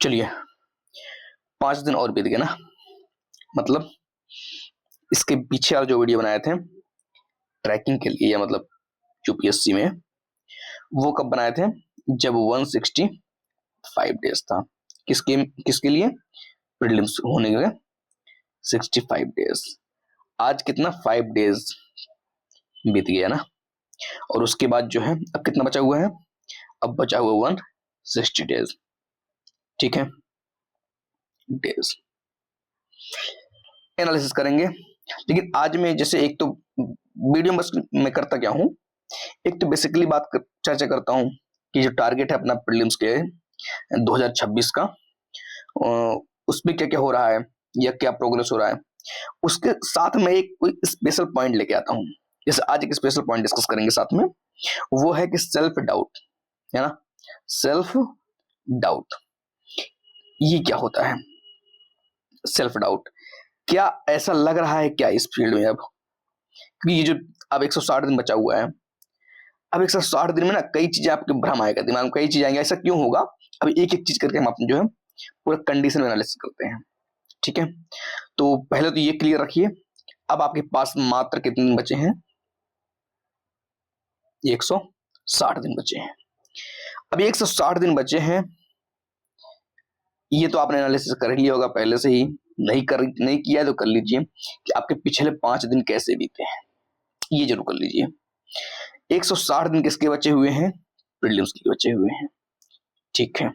चलिए 5 दिन और बीत गए ना, मतलब इसके पीछे वाला जो वीडियो बनाए थे ट्रैकिंग के लिए, या मतलब यूपीएससी में, वो कब बनाए थे? जब 165 डेज था। किसके किसके लिए? प्रीलिम्स होने के 65 डेज। आज कितना 5 डेज बीत गया ना, और उसके बाद जो है अब कितना बचा हुआ है? अब बचा हुआ 160 डेज। ठीक है, डेज एनालिसिस करेंगे। लेकिन आज में जैसे एक तो वीडियो बस मैं करता क्या हूँ, एक तो बेसिकली चर्चा करता हूँ कि जो टारगेट है अपना प्रीलिम्स के 2026 का, उसमें क्या क्या हो रहा है या क्या प्रोग्रेस हो रहा है। उसके साथ में एक कोई स्पेशल पॉइंट लेके आता हूँ। जैसे आज एक स्पेशल पॉइंट डिस्कस करेंगे साथ में, वो है कि सेल्फ डाउट, है ना। सेल्फ डाउट ये क्या होता है? सेल्फ डाउट, क्या ऐसा लग रहा है क्या इस फील्ड में अब, क्योंकि ये जो अब 160 दिन बचा हुआ है, अब 160 दिन में ना कई चीजें आपके भ्रम आएगा दिमाग में, कई चीजें आएंगे। ऐसा क्यों होगा? अब एक एक चीज करके हम अपने जो है पूरा कंडीशन एनालिसिस करते हैं। ठीक है, तो पहले तो ये क्लियर रखिए, अब आपके पास मात्र कितने दिन बचे हैं? 160 दिन बचे हैं। अब 160 दिन बचे हैं, ये तो आपने एनालिसिस कर लिया होगा पहले से ही, नहीं किया तो कर लीजिए कि आपके पिछले 5 दिन कैसे बीते हैं, ये जरूर कर लीजिए। 160 दिन किसके बचे हुए हैं? प्रीलिम्स के बचे हुए हैं। ठीक है,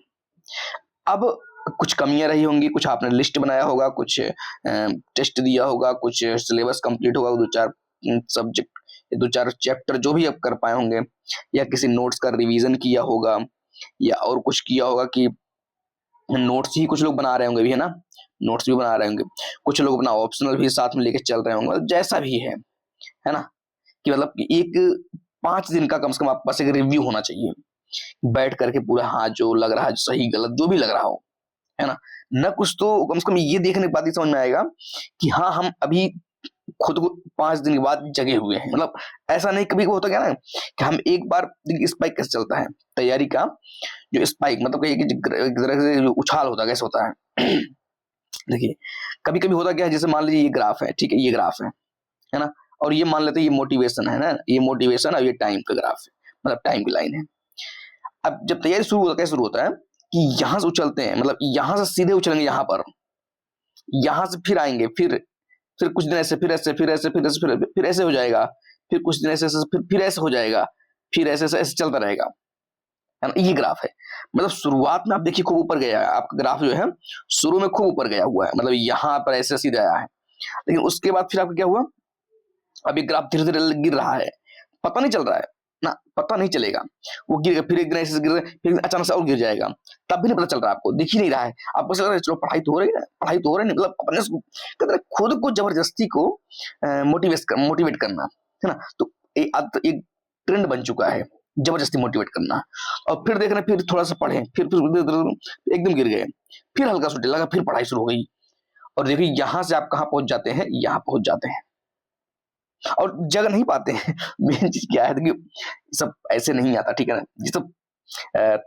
अब कुछ कमियां रही होंगी, कुछ आपने लिस्ट बनाया होगा, कुछ टेस्ट दिया होगा, कुछ सिलेबस कंप्लीट होगा, 2-4 सब्जेक्ट, 2-4 चैप्टर जो भी आप कर पाए होंगे, या किसी नोट्स का रिवीजन किया होगा, या और कुछ किया होगा कि नोट्स ही कुछ लोग बना रहे होंगे भी, है ना, नोट्स भी बना रहे होंगे, कुछ लोग अपना ऑप्शनल भी साथ में लेके चल रहे होंगे, जैसा भी है ना, कि मतलब एक 5 दिन का कम से कम आपके पास एक रिव्यू होना चाहिए, बैठ करके पूरा, हाँ जो लग रहा है, सही गलत जो भी लग रहा हो, है ना। न कुछ तो कम से कम ये देखने के बाद ही समझ में आएगा कि हाँ हम अभी खुद को 5 दिन के बाद जगे हुए हैं। मतलब ऐसा नहीं, कभी होता क्या ना कि हम एक बार स्पाइक कैसे चलता है तैयारी का, जो स्पाइक मतलब एक तरह से जो उछाल होता है, कैसे होता है देखिए कभी कभी होता क्या है, जैसे मान लीजिए ये ग्राफ है, ठीक है, ये ग्राफ है ना, और ये मान लेते हैं ये मोटिवेशन है ना, ये मोटिवेशन और ये टाइम का ग्राफ है, मतलब टाइम की लाइन है। अब जब तैयारी शुरू होता है, कैसे शुरू होता है कि यहां से उछलते हैं, मतलब यहां से सीधे उछलेंगे यहाँ पर, यहां से फिर आएंगे, फिर कुछ दिन ऐसे, फिर ऐसे, फिर ऐसे, फिर ऐसे, फिर ऐसे हो जाएगा, फिर कुछ दिन ऐसे, फिर ऐसे हो जाएगा, फिर ऐसे ऐसे चलता रहेगा, है ना। ये ग्राफ है, मतलब शुरुआत में आप देखिए खूब ऊपर गया है आपका ग्राफ, जो है शुरू में खूब ऊपर गया हुआ है, मतलब यहाँ पर ऐसे सीधा आया है, लेकिन उसके बाद फिर आपका क्या हुआ, अभी ग्राफ धीरे धीरे गिर रहा है, पता नहीं चल रहा है ना, पता नहीं चलेगा, वो गिरेगा, फिर एक दिन ऐसे गिर, फिर अचानक से और गिर जाएगा, तब भी नहीं पता चल रहा, आपको दिख ही नहीं रहा है, आपको चल रहा है चलो पढ़ाई तो हो रही है, पढ़ाई तो हो रही है, मतलब अपने कहते हैं खुद को जबरदस्ती को मोटिवेट करना, है ना। तो एक ट्रेंड बन चुका है जबरदस्ती मोटिवेट करना, और फिर देख रहे हैं, फिर थोड़ा सा पढ़े, फिर एकदम गिर गए, फिर हल्का सा लगा, फिर पढ़ाई शुरू हो गई, और देखिए यहां से आप कहाँ पहुंच जाते हैं, यहाँ पहुंच जाते हैं और जग नहीं पाते हैं। मेन चीज क्या है कि सब ऐसे नहीं आता, ठीक है ना, ये सब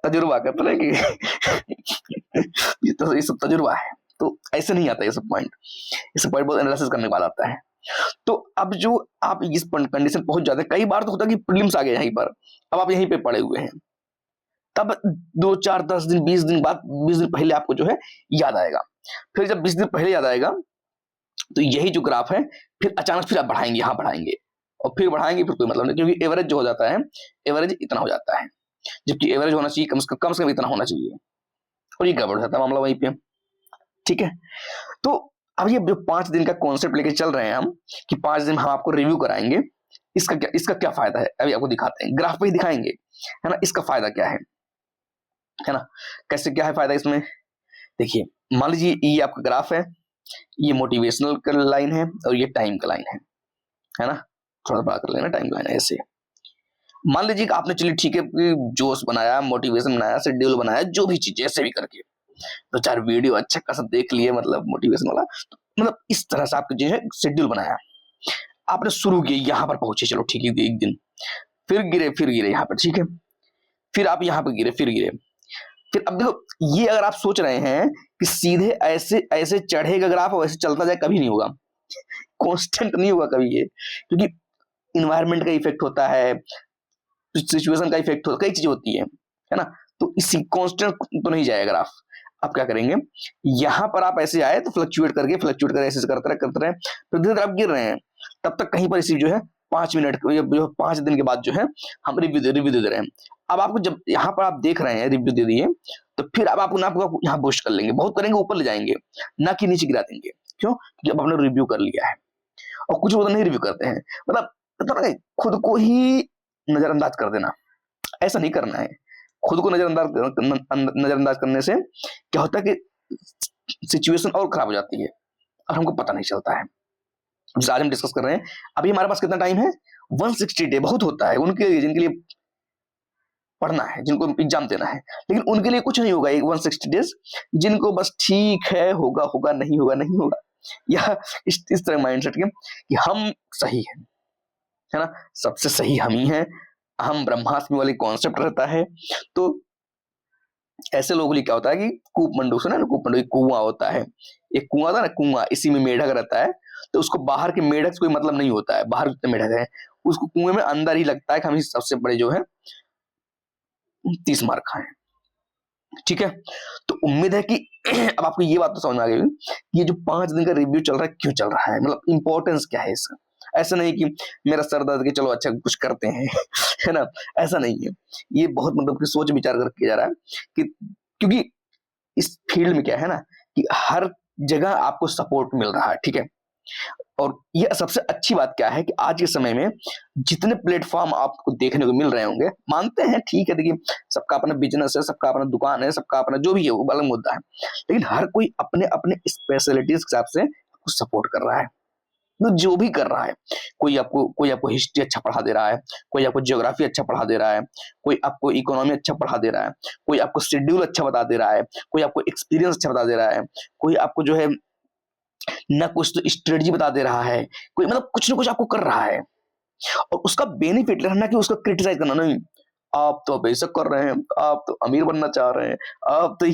तजुर्बा करते हैं कि ये सब तजुर्बा है, तो ऐसे नहीं आता ये सब पॉइंट, ये सब पॉइंट बहुत एनालिसिस करने के बाद आता है। तो अब जो आप इस कंडीशन पहुंच जाते हैं, कई बार तो होता है कि प्रीलिम्स आ गए यहीं पर, अब आप यहीं पे पड़े हुए हैं, तब 2-4-10 दिन 20 दिन बाद, 20 दिन पहले आपको जो है याद आएगा, फिर जब 20 दिन पहले याद आएगा तो यही जो ग्राफ है, फिर अचानक फिर आप बढ़ाएंगे, यहाँ बढ़ाएंगे, और फिर बढ़ाएंगे, फिर कोई मतलब नहीं, क्योंकि एवरेज जो हो जाता है, एवरेज इतना हो जाता है, जबकि एवरेज होना चाहिए कम से कम इतना होना चाहिए, और ये गड़बड़ जाता है मामला वहीं पे। ठीक है, तो अब ये जो 5 दिन का कॉन्सेप्ट लेके चल रहे हैं हम, कि 5 दिन हम आपको रिव्यू कराएंगे, इसका क्या फायदा है, अभी आपको दिखाते हैं, ग्राफ पे ही दिखाएंगे, है ना, इसका फायदा क्या है ना, कैसे क्या है फायदा इसमें। देखिए मान लीजिए ये आपका ग्राफ है, ये मोटिवेशनल का लाइन है, और ये टाइम का लाइन है ना, थोड़ा बड़ा कर लेना, टाइम लाइन ऐसे। मान लीजिए कि आपने, चलिए ठीक है, जोश बनाया, मोटिवेशन बनाया, शेड्यूल बनाया, जो भी चीज जैसे भी करके 2-4 वीडियो अच्छा खासा देख लिए, मतलब मोटिवेशन वाला, तो मतलब इस तरह से आपके जो है शेड्यूल बनाया, आपने शुरू किया, यहाँ पर पहुंचे, चलो ठीक है, एक दिन फिर गिरे यहाँ पर, ठीक है, फिर आप यहाँ पे गिरे, फिर गिरे, फिर अब देखो, ये अगर आप सोच रहे हैं कि सीधे ऐसे ऐसे चढ़ेगा ग्राफ और ऐसे चलता जाए, कभी नहीं होगा, कांस्टेंट नहीं होगा कभी ये, क्योंकि इन्वायरमेंट का इफेक्ट होता है, सिचुएशन का इफेक्ट होता है, कई चीजें होती है ना। तो इसी कांस्टेंट तो नहीं जाएगा ग्राफ। आप क्या करेंगे, यहां पर आप ऐसे आए तो फ्लक्चुएट करके ऐसे करते रहे, फिर धीरे धीरे आप गिर रहे हैं, तब तक कहीं पर इसी जो है 5 मिनट जो 5 दिन के बाद जो है हम रिव्यू दे रहे हैं। अब आपको जब यहाँ पर आप देख रहे हैं रिव्यू दे दिए, तो फिर अब आपको यहाँ बूस्ट कर लेंगे, बहुत करेंगे, ऊपर ले जाएंगे, ना कि नीचे गिरा देंगे। क्यों? क्योंकि अब आपने रिव्यू कर लिया है। और कुछ लोग नहीं रिव्यू करते हैं, मतलब खुद को ही नजरअंदाज कर देना, ऐसा नहीं करना है। खुद को नजरअंदाज करने से क्या होता है कि सिचुएशन और खराब हो जाती है और हमको पता नहीं चलता है। जैसे आज हम डिस्कस कर रहे हैं, अभी हमारे पास कितना टाइम है, 160 डे बहुत होता है उनके लिए जिनके लिए पढ़ना है, जिनको एग्जाम देना है, लेकिन उनके लिए कुछ नहीं होगा 160 डेज, जिनको बस ठीक है, होगा होगा, नहीं होगा नहीं होगा, या इस तरह माइंडसेट के कि हम सही है ना, सबसे सही हम ही हैं, हम ब्रह्मास्मि वाली कॉन्सेप्ट रहता है। तो ऐसे लोगों के लिए क्या होता है कि कूपमंडू सुना ना, कूपमंडू एक कुआं होता है, एक कुआं था ना, कुआं, इसी में मेढक रहता है, तो उसको बाहर के मेढक से कोई मतलब नहीं होता है, बाहर जितने मेढक है उसको कुएं में अंदर ही लगता है कि हम ही सबसे बड़े जो है 30 मार खाएं। ठीक है, तो उम्मीद है कि अब आपको ये बात तो समझ में आ गई कि ये जो 5 दिन का रिव्यू चल रहा है क्यों चल रहा है, मतलब इंपॉर्टेंस क्या है इसका। ऐसा नहीं कि मेरा सर दर्द के चलो अच्छा कुछ करते हैं है ना, ऐसा नहीं है। ये बहुत मतलब कि सोच विचार करके किया जा रहा है कि क्योंकि इस फील्ड में क्या है ना कि हर जगह आपको सपोर्ट मिल रहा है। ठीक है, और ये सबसे अच्छी बात क्या है कि आज के समय में जितने प्लेटफॉर्म आपको देखने को मिल रहे होंगे, मानते हैं ठीक है, देखिए सबका अपना बिजनेस है, सबका अपना दुकान है, सबका अपना जो भी है वो अलग मुद्दा है, लेकिन हर कोई अपने अपने स्पेशलिटीज के हिसाब से आपको सपोर्ट कर रहा है। तो जो भी कर रहा है, कोई आपको हिस्ट्री अच्छा पढ़ा दे रहा है, कोई आपको ज्योग्राफी अच्छा पढ़ा दे रहा है, कोई आपको इकोनॉमी अच्छा पढ़ा दे रहा है, कोई आपको शेड्यूल अच्छा बता दे रहा है, कोई आपको एक्सपीरियंस अच्छा बता दे रहा है, कोई आपको जो है ना कुछ तो स्ट्रेटजी बता दे रहा है, कोई मतलब कुछ ना कुछ आपको कर रहा है, और उसका बेनिफिट रहना कि उसका क्रिटिसाइज करना नहीं। आप तो अब ऐसा कर रहे हैं, आप तो अमीर बनना चाह रहे हैं, आप तो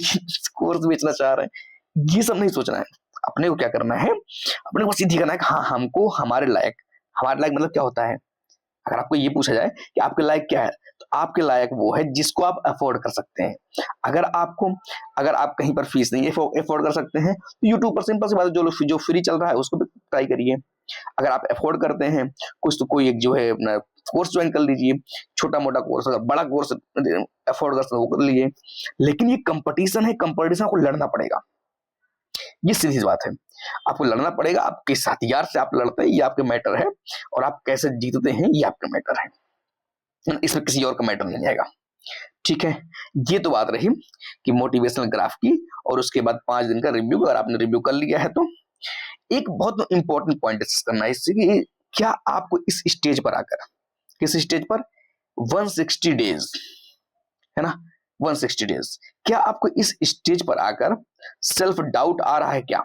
कोर्स बेचना चाह रहे हैं, ये सब नहीं सोचना है। अपने को क्या करना है, अपने को सीधी करना है कि हाँ हमको हमारे लायक मतलब क्या होता है। अगर आपको ये पूछा जाए कि आपके लायक क्या है, तो आपके लायक वो है जिसको आप अफोर्ड कर सकते हैं। अगर आप कहीं पर फीस नहीं अफोर्ड कर सकते हैं, तो यूट्यूब पर सिंपल सी बात है, जो फ्री चल रहा है उसको भी ट्राई करिए। अगर आप अफोर्ड करते हैं कुछ, तो कोई एक जो है अपना कोर्स ज्वाइन कर लीजिए, छोटा मोटा कोर्स, अगर बड़ा कोर्स अफोर्ड कर सकते वो कर लीजिए। लेकिन ये कंपटीशन है, कंपटीशन को लड़ना पड़ेगा, ये सीधी सी बात है। आपको लड़ना पड़ेगा, आप किस हथियार से आप लड़ते हैं ये आपके मैटर है, और आप कैसे जीतते हैं ये आपका मैटर है, इसमें किसी और का मैटर नहीं आएगा। ठीक है, ये तो बात रही कि मोटिवेशनल ग्राफ की, और उसके बाद 5 दिन का रिव्यू। अगर आपने रिव्यू कर लिया है तो एक बहुत इंपॉर्टेंट पॉइंट डिस्कस करना है इससे कि क्या आपको इस स्टेज पर आकर, किस स्टेज पर, 160 डेज है ना, 160 डेज, क्या आपको इस स्टेज पर आकर सेल्फ डाउट आ रहा है क्या,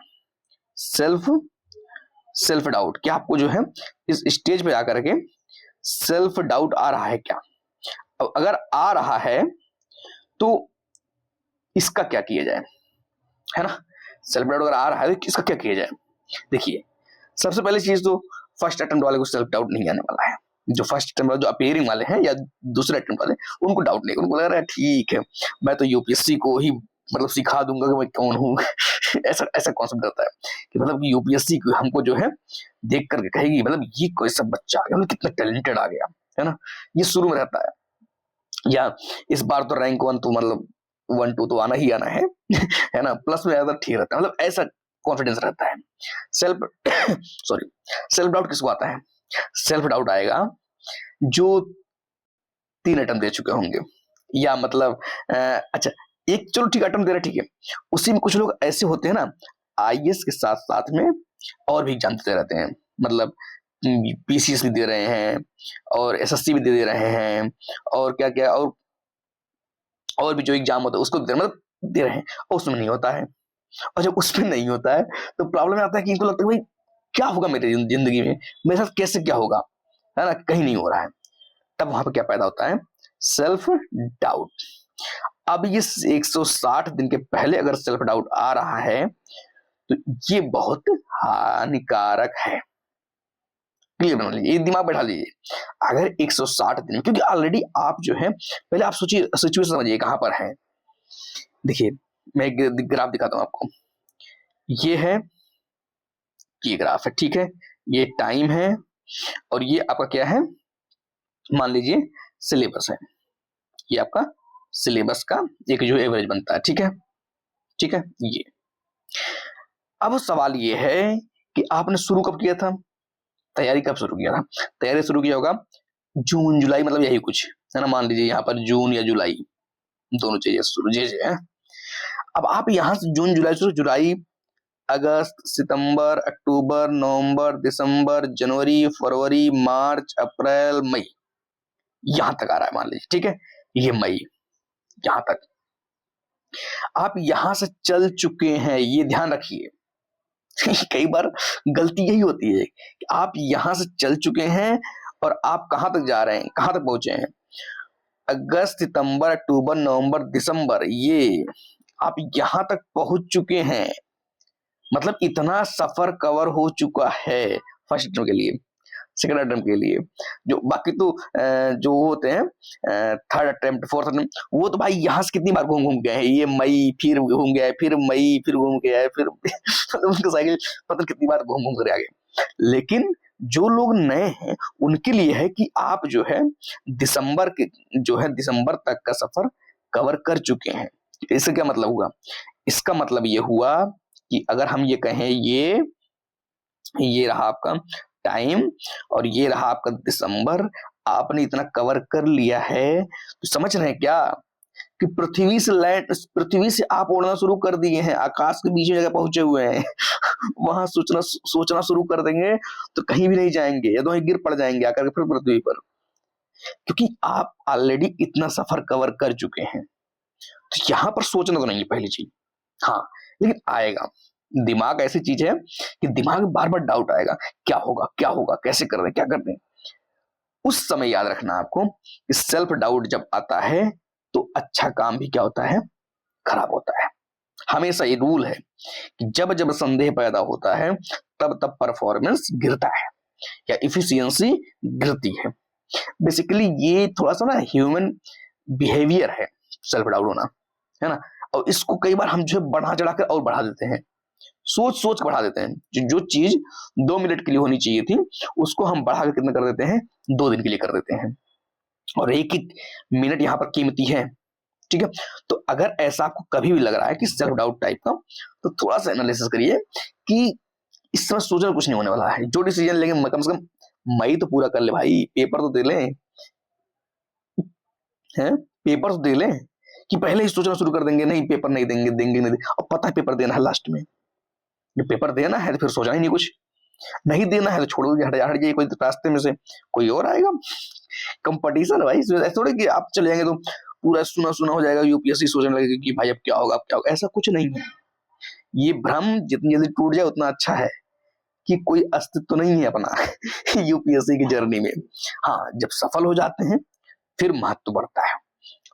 सेल्फ डाउट, क्या आपको जो है इस स्टेज पे आकर के सेल्फ डाउट आ रहा है क्या? अब अगर आ रहा है तो इसका क्या किया जाए, है ना। सेल्फ डाउट अगर आ रहा है तो इसका क्या किया जाए? देखिए, सबसे पहली चीज तो फर्स्ट अटेम्प्ट वाले को सेल्फ डाउट नहीं आने वाला है। जो फर्स्ट अटेम्प्ट वाले, जो अपीयरिंग वाले हैं या दूसरे अटेम्प्ट वाले, उनको डाउट नहीं, उनको लग रहा है ठीक है मैं तो यूपीएससी को ही मतलब सिखा दूंगा कि मैं कौन हूँ ऐसा कॉन्सेप्ट रहता है कि मतलब यूपीएससी हमको जो है देख करके कहेगी मतलब ये कोई सब बच्चा आ गया, मतलब कितना टैलेंटेड आ गया, है ना, ये शुरू में रहता है। या इस बार तो रैंक 1 तो मतलब 1 2 तो आना ही आना है है ना, प्लस में ज्यादा ठीक रहता है, मतलब ऐसा कॉन्फिडेंस रहता है। सेल्फ डाउट किसको आता है? सेल्फ डाउट आएगा जो 3 अटेम्प्ट दे चुके होंगे, या मतलब अच्छा एक चलो ठीक अटेम्प्ट दे रहे, ठीक है, उसी में कुछ लोग ऐसे होते हैं ना, आईएएस के साथ साथ में और भी एग्जाम देते रहते हैं, मतलब पीसीएस भी दे रहे हैं और एसएससी भी दे रहे हैं, और क्या क्या और भी जो एग्जाम होता है उसको मतलब दे रहे हैं, और उसमें नहीं होता है। और जब उसमें नहीं होता है तो प्रॉब्लम आता है कि इनको लगता है भाई क्या होगा मेरी जिंदगी में, मेरे साथ कैसे क्या होगा, है ना, कहीं नहीं हो रहा है। तब वहां पर क्या पैदा होता है? Self doubt. अब ये 160 दिन के पहले अगर सेल्फ डाउट आ रहा है तो ये बहुत हानिकारक है। क्लियर बना लीजिए, ये दिमाग बैठा लीजिए। अगर 160 दिन, क्योंकि ऑलरेडी आप जो है, पहले आप सोचिए, सिचुएशन समझिए कहां पर है। देखिए मैं एक ग्राफ दिखाता हूं आपको। ये है, ये ग्राफ है, ठीक है, ये टाइम है और ये आपका क्या है, मान लीजिए सिलेबस है। ये आपका सिलेबस का एक जो एवरेज बनता है, ठीक है, ठीक है। ये अब सवाल ये है कि आपने शुरू कब किया था, तैयारी कब शुरू किया था? तैयारी शुरू किया होगा जून जुलाई, मतलब यही कुछ है ना, मान लीजिए यहाँ पर जून या जुलाई, दोनों चीजें शुरू जे है। अब आप यहां से जून जुलाई से जुलाई, अगस्त, सितंबर, अक्टूबर, नवंबर, दिसंबर, जनवरी, फरवरी, मार्च, अप्रैल, मई, यहां तक आ रहा है मान लीजिए, ठीक है, ये मई, यहां तक आप यहां से चल चुके हैं, ये ध्यान रखिए। कई बार गलती यही होती है कि आप यहां से चल चुके हैं और आप कहां तक जा रहे हैं, कहां तक पहुंचे हैं, अगस्त, सितंबर, अक्टूबर, नवंबर, दिसंबर, ये आप यहां तक पहुंच चुके हैं, मतलब इतना सफर कवर हो चुका है फर्स्ट टर्म के लिए, सेकंड अटेम्प्ट के लिए। जो बाकी तो जो होते हैं थर्ड अटेम्प्ट, फोर्थ अटेम्प्ट, वो तो भाई यहाँ से कितनी बार घूम घूम गए हैं, ये मई फिर घूम गया है, फिर मई फिर घूम गया है, फिर मतलब उनका साइकिल पता कितनी बार घूम घूम कर आ गए। लेकिन जो लोग नए हैं उनके लिए है कि आप जो है दिसंबर के जो है दिसंबर तक का सफर कवर कर चुके हैं। इससे क्या मतलब हुआ? इसका मतलब ये हुआ कि अगर हम ये कहें ये रहा आपका टाइम और ये रहा आपका दिसंबर, आपने इतना कवर कर लिया है, तो समझ रहे हैं क्या कि पृथ्वी से आप उड़ना शुरू कर दिए हैं, आकाश के बीच में जगह पहुंचे हुए हैं। वहां सोचना शुरू कर देंगे तो कहीं भी नहीं जाएंगे, या तो वहीं गिर पड़ जाएंगे आकर फिर पृथ्वी पर, क्योंकि आप ऑलरेडी इतना सफर कवर कर चुके हैं। तो यहां पर सोचना तो नहीं है पहली चीज, हाँ, लेकिन आएगा। दिमाग ऐसी चीज है कि दिमाग में बार बार डाउट आएगा, क्या होगा क्या होगा, कैसे कर रहे, क्या कर रहे। उस समय याद रखना आपको कि सेल्फ डाउट जब आता है तो अच्छा काम भी क्या होता है, खराब होता है। हमेशा ये रूल है कि जब जब संदेह पैदा होता है तब तब परफॉर्मेंस गिरता है या इफिशियंसी गिरती है। बेसिकली ये थोड़ा सा ना ह्यूमन बिहेवियर है, सेल्फ डाउट होना, है ना। और इसको कई बार हम जो बढ़ा चढ़ाकर और बढ़ा देते हैं, सोच सोच बढ़ा देते हैं। जो चीज 2 मिनट के लिए होनी चाहिए थी उसको हम बढ़ा कर कितना कर देते हैं, 2 दिन के लिए कर देते हैं, और एक एक मिनट यहाँ पर कीमती है, ठीक है। तो अगर ऐसा आपको कभी भी लग रहा है कि सेल्फ डाउट टाइप का, तो थोड़ा सा एनालिसिस करिए कि इस समय सोचना कुछ नहीं होने वाला है। जो डिसीजन लेंगे कम से कम मई तो पूरा कर ले भाई, पेपर तो दे ले, हैं, पेपर तो दे ले, कि पहले ही सोचना शुरू कर देंगे नहीं पेपर नहीं देंगे, देंगे नहीं देंगे, और पता है पेपर देना है लास्ट में। जब पेपर देना है तो फिर सोचना ही नहीं कुछ, नहीं देना है तो छोड़ दो, हट जाइए कोई रास्ते में से कोई और आएगा। कंपटीशन भाई, ऐसा थोड़ी कि आप चले जाएंगे तो पूरा सुना सुना हो जाएगा, यूपीएससी सोचने लगेगा कि भाई अब क्या होगा, अब क्या होगा। ऐसा कुछ नहीं है। ये भ्रम जितनी जल्दी टूट जाए उतना अच्छा है, कि कोई अस्तित्व नहीं है अपना यूपीएससी की जर्नी में। हाँ, जब सफल हो जाते हैं फिर महत्व बढ़ता है,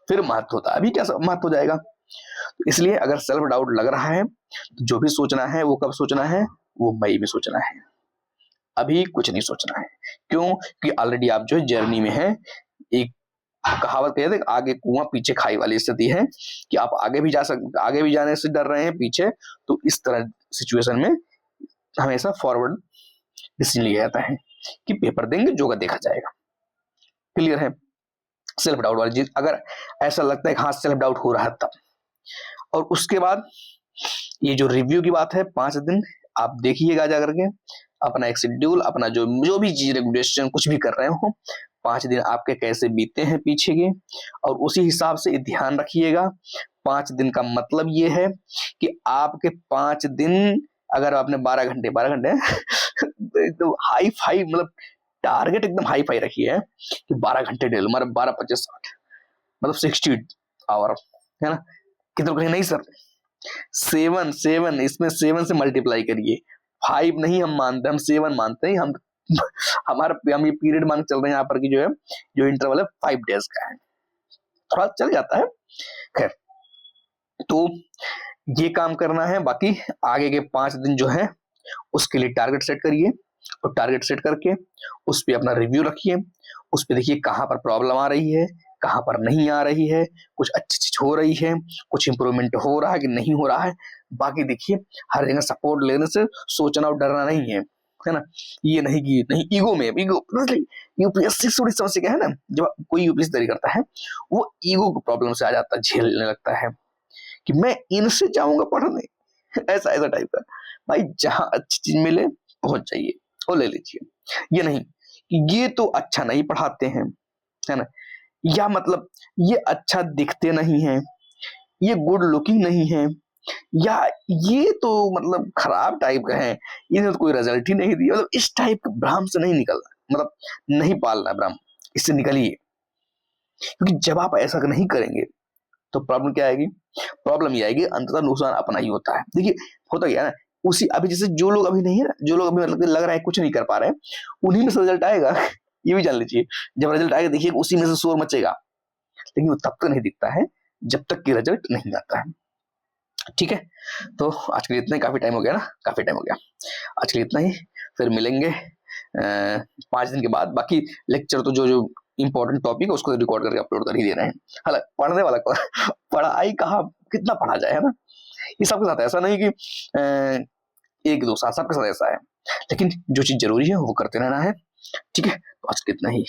फिर महत्व होता है, अभी क्या महत्व हो जाएगा। इसलिए अगर सेल्फ डाउट लग रहा है तो जो भी सोचना है वो कब सोचना है, वो मई में सोचना है, अभी कुछ नहीं सोचना है। क्यों? कि ऑलरेडी आप जो जर्नी में है। एक कहावत कहते हैं, आगे कुआं पीछे खाई वाली स्थिति है, कि आप आगे भी आगे भी जाने से डर रहे हैं पीछे, तो इस तरह सिचुएशन में हमेशा फॉरवर्ड डिसीजन लिया जाता है कि पेपर देंगे, जो का देखा जाएगा। क्लियर है? सेल्फ डाउट वाली चीज अगर ऐसा लगता है कि हाँ सेल्फ डाउट हो रहा है तब, और उसके बाद ये जो रिव्यू की बात है 5 दिन आप देखिएगा जा करके अपना एक शेड्यूल, अपना जो भी चीज रेगुलेशन कुछ भी कर रहे हो, 5 दिन आपके कैसे बीते हैं पीछे के, और उसी हिसाब से ध्यान रखिएगा। 5 दिन का मतलब ये है कि आपके 5 दिन, अगर आपने 12 घंटे एकदम हाई फाई, मतलब टारगेट एकदम हाई फाई रखी है कि 12 घंटे डेल, मतलब 12 25 60, मतलब 60 आवर, है ना। कितना कहीं नहीं सर, 7 इसमें 7 से मल्टीप्लाई करिए, 5 नहीं हम मानते, हम 7 मानते हैं। हम ये पीरियड मान चल रहे हैं यहाँ पर कि जो इंटरवल है 5 डेज का है, थोड़ा चल जाता है। खैर तो ये काम करना है। बाकी आगे के 5 दिन जो है उसके लिए टारगेट सेट करिए, और टारगेट सेट करके उस पे अपना रिव्यू रखिए। उस पे देखिए कहाँ पर प्रॉब्लम आ रही है, कहाँ पर नहीं आ रही है, कुछ अच्छी चीज हो रही है, कुछ इंप्रूवमेंट हो रहा है कि नहीं हो रहा है। बाकी देखिए हर जगह सपोर्ट लेने से सोचना और डरना नहीं है ना। ये नहीं कि नहीं ईगो में, ईगो यूपीएससी थोड़ी समस्या क्या है ना, जब कोई यूपीएससी तैयारी करता है वो ईगो की प्रॉब्लम से आ जाता है, झेलने लगता है कि मैं इनसे जाऊंगा पढ़ने, ऐसा ऐसा टाइप का। भाई जहां अच्छी चीज मिले पहुंच जाइए और ले लीजिए। ये नहीं कि ये तो अच्छा नहीं पढ़ाते हैं, है ना, या मतलब ये अच्छा दिखते नहीं है, ये गुड लुकिंग नहीं है, या ये तो मतलब खराब टाइप का है, इन्हें तो कोई रिजल्ट ही नहीं दिया। मतलब इस टाइप के भ्रम से नहीं निकलना, मतलब नहीं पालना भ्रम, इससे निकलिए। क्योंकि जब आप ऐसा नहीं करेंगे तो प्रॉब्लम क्या आएगी, प्रॉब्लम ये आएगी अंततः नुकसान अपना ही होता है। देखिए होता क्या है ना, उसी अभी जैसे जो लोग अभी नहीं है ना, जो लोग अभी मतलब लग रहा है कुछ नहीं कर पा रहे हैं, उन्हीं में से रिजल्ट आएगा। ये भी जान लीजिए, जब रिजल्ट आएगा देखिए उसी में से शोर मचेगा, लेकिन वो तब तक नहीं दिखता है जब तक कि रिजल्ट नहीं आता है। ठीक है, तो आज के लिए इतना ही, काफी टाइम हो गया ना, काफी टाइम हो गया। आज के लिए इतना ही, फिर मिलेंगे 5 दिन के बाद। बाकी लेक्चर तो जो जो इंपॉर्टेंट टॉपिक है उसको रिकॉर्ड करके अपलोड कर ही दे रहे हैं। हालांकि पढ़ने वाला को पढ़ाई कहाँ कितना पढ़ा जाए, है ना, ये सबके साथ ऐसा नहीं कि एक दो साल सबके साथ ऐसा है, लेकिन जो चीज जरूरी है वो करते रहना है। ठीक है, तो आज के लिए इतना ही।